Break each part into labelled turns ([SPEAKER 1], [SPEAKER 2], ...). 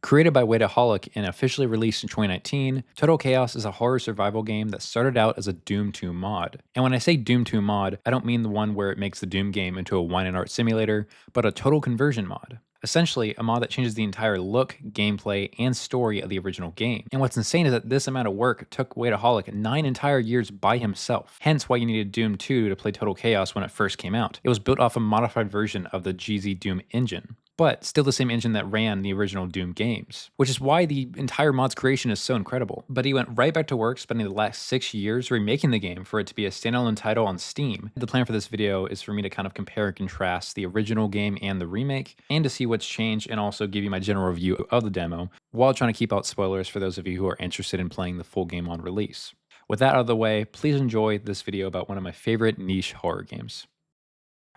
[SPEAKER 1] Created by Wadeaholic and officially released in 2019, Total Chaos is a horror survival game that started out as a Doom 2 mod. And when I say Doom 2 mod, I don't mean the one where it makes the Doom game into a wine and art simulator, but a total conversion mod. Essentially, a mod that changes the entire look, gameplay, and story of the original game. And what's insane is that this amount of work took Wadeaholic 9 entire years by himself, hence why you needed Doom 2 to play Total Chaos when it first came out. It was built off a modified version of the GZ Doom engine, but still the same engine that ran the original Doom games, which is why the entire mod's creation is so incredible. But he went right back to work, spending the last 6 years remaking the game for it to be a standalone title on Steam. The plan for this video is for me to kind of compare and contrast the original game and the remake, and to see what's changed and also give you my general review of the demo, while trying to keep out spoilers for those of you who are interested in playing the full game on release. With that out of the way, please enjoy this video about one of my favorite niche horror games.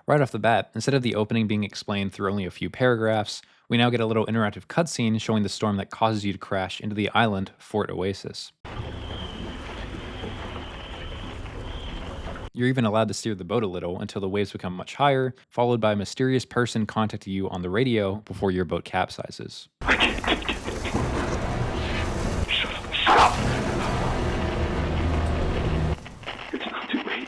[SPEAKER 1] Right off the bat, instead of the opening being explained through only a few paragraphs, we now get a little interactive cutscene showing the storm that causes you to crash into the island Fort Oasis. You're even allowed to steer the boat a little until the waves become much higher, followed by a mysterious person contacting you on the radio before your boat capsizes.
[SPEAKER 2] I can't take it. Shut up! It's not too late.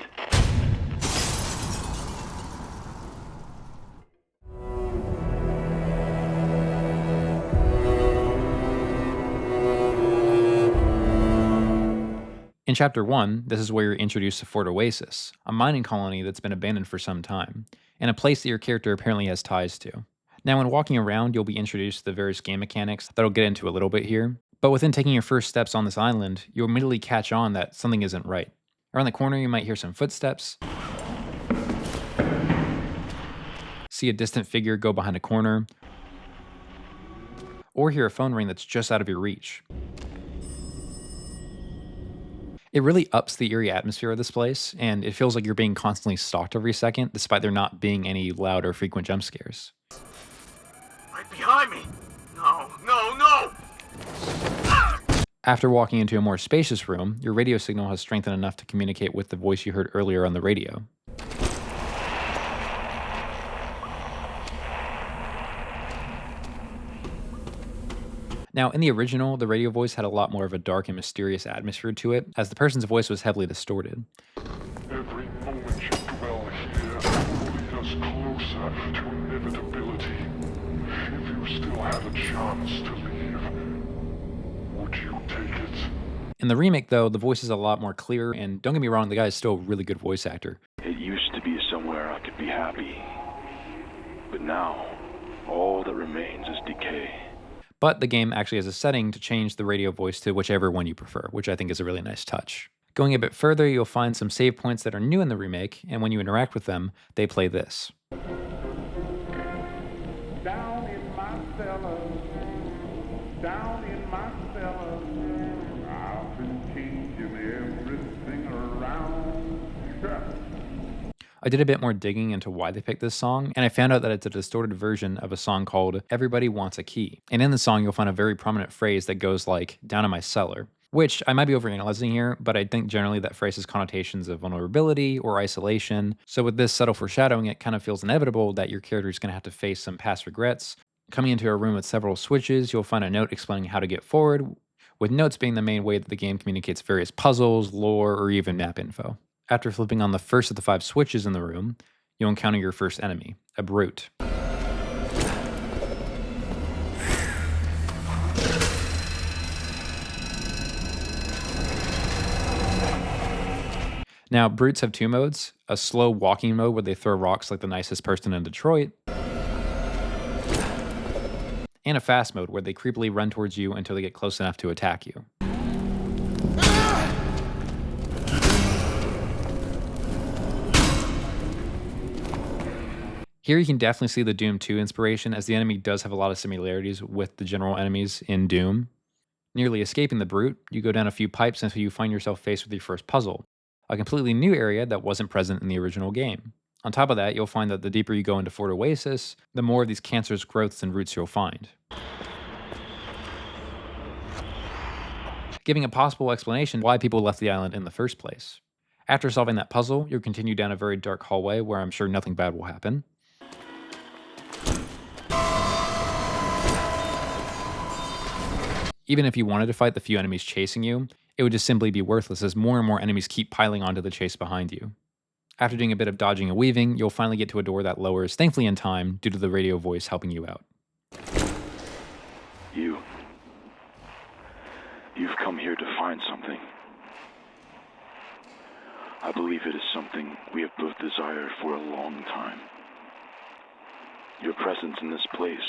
[SPEAKER 1] In Chapter 1, this is where you're introduced to Fort Oasis, a mining colony that's been abandoned for some time, and a place that your character apparently has ties to. Now, when walking around, you'll be introduced to the various game mechanics that I'll get into a little bit here, but within taking your first steps on this island, you'll immediately catch on that something isn't right. Around the corner, you might hear some footsteps, see a distant figure go behind a corner, or hear a phone ring that's just out of your reach. It really ups the eerie atmosphere of this place, and it feels like you're being constantly stalked every second, despite there not being any loud or frequent jump scares.
[SPEAKER 2] Right behind me! No!
[SPEAKER 1] After walking into a more spacious room, your radio signal has strengthened enough to communicate with the voice you heard earlier on the radio. Now, in the original, the radio voice had a lot more of a dark and mysterious atmosphere to it, as the person's voice was heavily distorted.
[SPEAKER 3] Every moment you dwell here will lead us closer to inevitability. If you still had a chance to leave, would you take it?
[SPEAKER 1] In the remake, though, the voice is a lot more clear, and don't get me wrong, the guy is still a really good voice actor.
[SPEAKER 2] It used to be somewhere I could be happy. But now, all that remains is decay.
[SPEAKER 1] But the game actually has a setting to change the radio voice to whichever one you prefer, which I think is a really nice touch. Going a bit further, you'll find some save points that are new in the remake, and when you interact with them, they play this.
[SPEAKER 4] Down in my cellar, I've been changing everything around.
[SPEAKER 1] I did a bit more digging into why they picked this song, and I found out that it's a distorted version of a song called Everybody Wants a Key. And in the song, you'll find a very prominent phrase that goes like, down in my cellar, which I might be overanalyzing here, but I think generally that phrase has connotations of vulnerability or isolation. So with this subtle foreshadowing, it kind of feels inevitable that your character is going to have to face some past regrets. Coming into a room with several switches, you'll find a note explaining how to get forward, with notes being the main way that the game communicates various puzzles, lore, or even map info. After flipping on the first of the 5 switches in the room, you'll encounter your first enemy, a brute. Now, brutes have 2 modes, a slow walking mode where they throw rocks like the nicest person in Detroit, and a fast mode where they creepily run towards you until they get close enough to attack you. Here you can definitely see the Doom 2 inspiration, as the enemy does have a lot of similarities with the general enemies in Doom. Nearly escaping the brute, you go down a few pipes until you find yourself faced with your first puzzle, a completely new area that wasn't present in the original game. On top of that, you'll find that the deeper you go into Fort Oasis, the more of these cancerous growths and roots you'll find, giving a possible explanation why people left the island in the first place. After solving that puzzle, you'll continue down a very dark hallway where I'm sure nothing bad will happen. Even if you wanted to fight the few enemies chasing you, it would just simply be worthless as more and more enemies keep piling onto the chase behind you. After doing a bit of dodging and weaving, you'll finally get to a door that lowers, thankfully in time, due to the radio voice helping you out.
[SPEAKER 2] You've come here to find something. I believe it is something we have both desired for a long time. Your presence in this place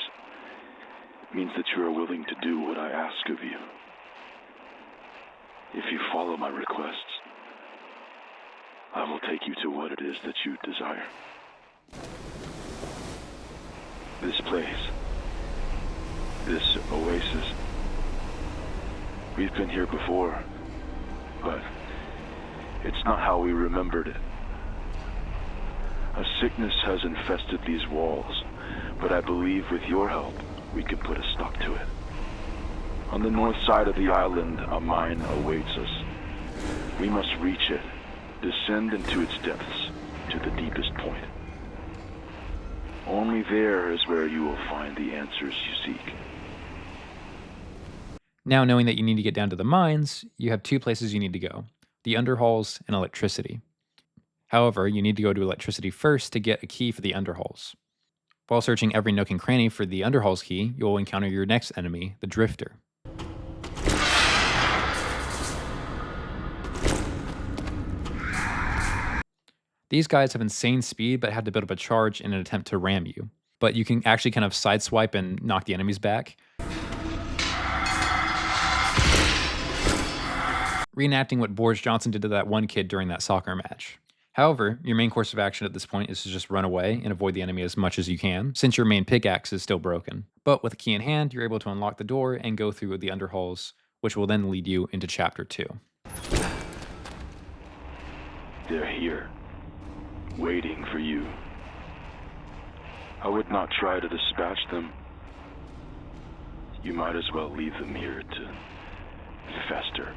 [SPEAKER 2] means that you are willing to do what I ask of you. If you follow my requests, I will take you to what it is that you desire. This place, this oasis, we've been here before, but it's not how we remembered it. A sickness has infested these walls, but I believe with your help, we can put a stop to it. On the north side of the island, a mine awaits us. We must reach it, descend into its depths to the deepest point. Only there is where you will find the answers you seek.
[SPEAKER 1] Now, knowing that you need to get down to the mines, you have two places you need to go: the underhalls and electricity. However, you need to go to electricity first to get a key for the underhalls. While searching every nook and cranny for the underhalls key, you'll encounter your next enemy, the Drifter. These guys have insane speed but have to build up a charge in an attempt to ram you. But you can actually kind of sideswipe and knock the enemies back, reenacting what Boris Johnson did to that one kid during that soccer match. However, your main course of action at this point is to just run away and avoid the enemy as much as you can, since your main pickaxe is still broken. But with a key in hand, you're able to unlock the door and go through the underhalls, which will then lead you into Chapter 2.
[SPEAKER 2] They're here, waiting for you. I would not try to dispatch them. You might as well leave them here to fester.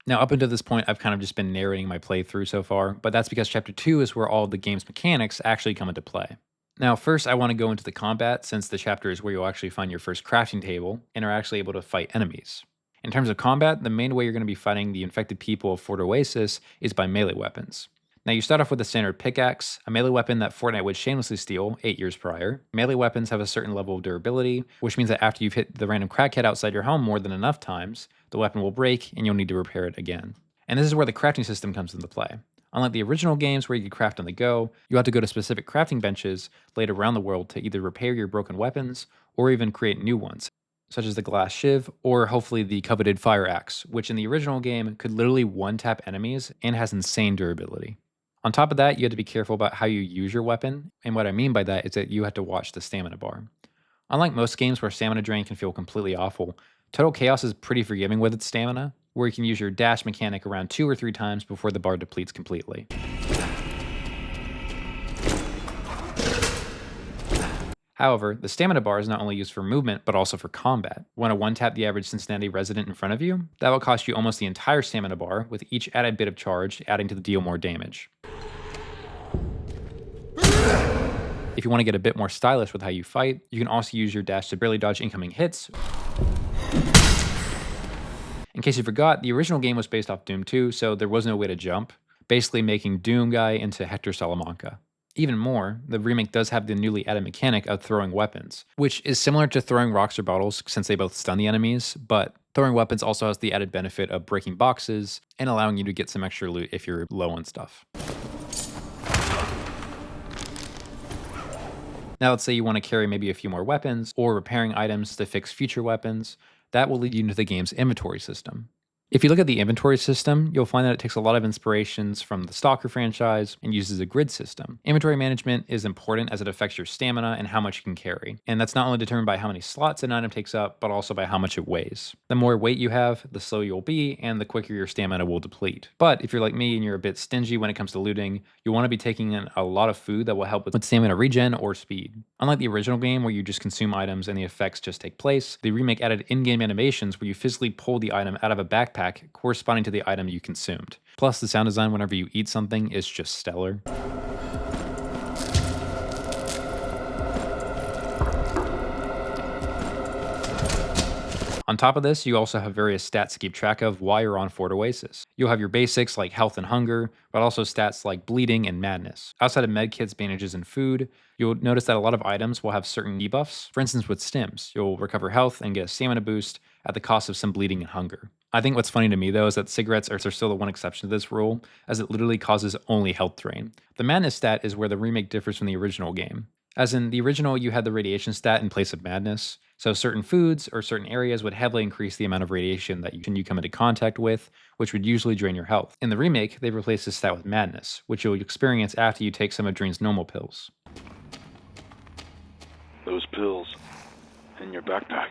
[SPEAKER 1] Now, up until this point, I've kind of just been narrating my playthrough so far, but that's because Chapter 2 is where all of the game's mechanics actually come into play. Now, first, I want to go into the combat, since the chapter is where you'll actually find your first crafting table and are actually able to fight enemies. In terms of combat, the main way you're going to be fighting the infected people of Fort Oasis is by melee weapons. Now, you start off with a standard pickaxe, a melee weapon that Fortnite would shamelessly steal 8 years prior. Melee weapons have a certain level of durability, which means that after you've hit the random crackhead outside your home more than enough times, the weapon will break and you'll need to repair it again. And this is where the crafting system comes into play. Unlike the original games where you could craft on the go, you have to go to specific crafting benches laid around the world to either repair your broken weapons or even create new ones, such as the glass shiv or hopefully the coveted fire axe, which in the original game could literally one-tap enemies and has insane durability. On top of that, you have to be careful about how you use your weapon, and what I mean by that is that you have to watch the stamina bar. Unlike most games where stamina drain can feel completely awful, Total Chaos is pretty forgiving with its stamina, where you can use your dash mechanic around 2 or 3 times before the bar depletes completely. However, the stamina bar is not only used for movement, but also for combat. Want to one-tap the average Cincinnati resident in front of you? That will cost you almost the entire stamina bar, with each added bit of charge adding to deal more damage. If you want to get a bit more stylish with how you fight, you can also use your dash to barely dodge incoming hits. In case you forgot, the original game was based off Doom 2, so there was no way to jump, basically making Doom Guy into Hector Salamanca. Even more, the remake does have the newly added mechanic of throwing weapons, which is similar to throwing rocks or bottles since they both stun the enemies, but throwing weapons also has the added benefit of breaking boxes and allowing you to get some extra loot if you're low on stuff. Now let's say you want to carry maybe a few more weapons or repairing items to fix future weapons. That will lead you into the game's inventory system. If you look at the inventory system, you'll find that it takes a lot of inspirations from the Stalker franchise and uses a grid system. Inventory management is important as it affects your stamina and how much you can carry. And that's not only determined by how many slots an item takes up, but also by how much it weighs. The more weight you have, the slower you'll be, and the quicker your stamina will deplete. But if you're like me and you're a bit stingy when it comes to looting, you'll want to be taking in a lot of food that will help with stamina regen or speed. Unlike the original game where you just consume items and the effects just take place, the remake added in-game animations where you physically pull the item out of a backpack backpack corresponding to the item you consumed. Plus, the sound design whenever you eat something is just stellar. On top of this, you also have various stats to keep track of while you're on Fort Oasis. You'll have your basics like health and hunger, but also stats like bleeding and madness. Outside of medkits, bandages, and food, you'll notice that a lot of items will have certain debuffs. For instance, with stims, you'll recover health and get a stamina boost at the cost of some bleeding and hunger. I think what's funny to me though is that cigarettes are still the one exception to this rule, as it literally causes only health drain. The madness stat is where the remake differs from the original game. As in the original, you had the radiation stat in place of madness, so certain foods or certain areas would heavily increase the amount of radiation that you come into contact with, which would usually drain your health. In the remake, they've replaced this stat with madness, which you'll experience after you take some of Dream's normal pills.
[SPEAKER 2] Those pills in your backpack.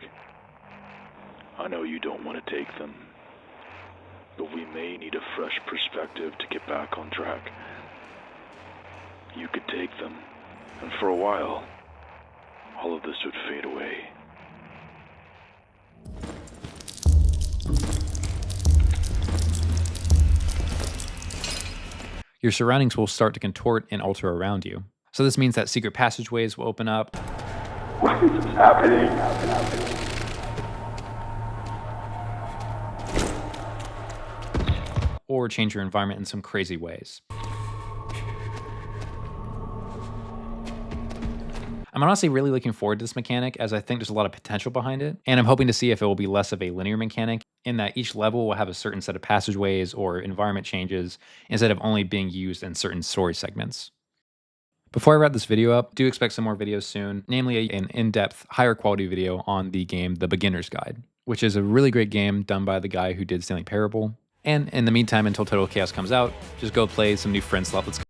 [SPEAKER 2] I know you don't want to take them, but we may need a fresh perspective to get back on track. You could take them, and for a while, all of this would fade away.
[SPEAKER 1] Your surroundings will start to contort and alter around you. So this means that secret passageways will open up.
[SPEAKER 4] What is happening?
[SPEAKER 1] Or change your environment in some crazy ways. I'm honestly really looking forward to this mechanic, as I think there's a lot of potential behind it, and I'm hoping to see if it will be less of a linear mechanic, in that each level will have a certain set of passageways or environment changes, instead of only being used in certain story segments. Before I wrap this video up, do expect some more videos soon, namely an in-depth, higher quality video on the game The Beginner's Guide, which is a really great game done by the guy who did Stanley Parable. And in the meantime, until Total Chaos comes out, just go play some new friendslop. Let's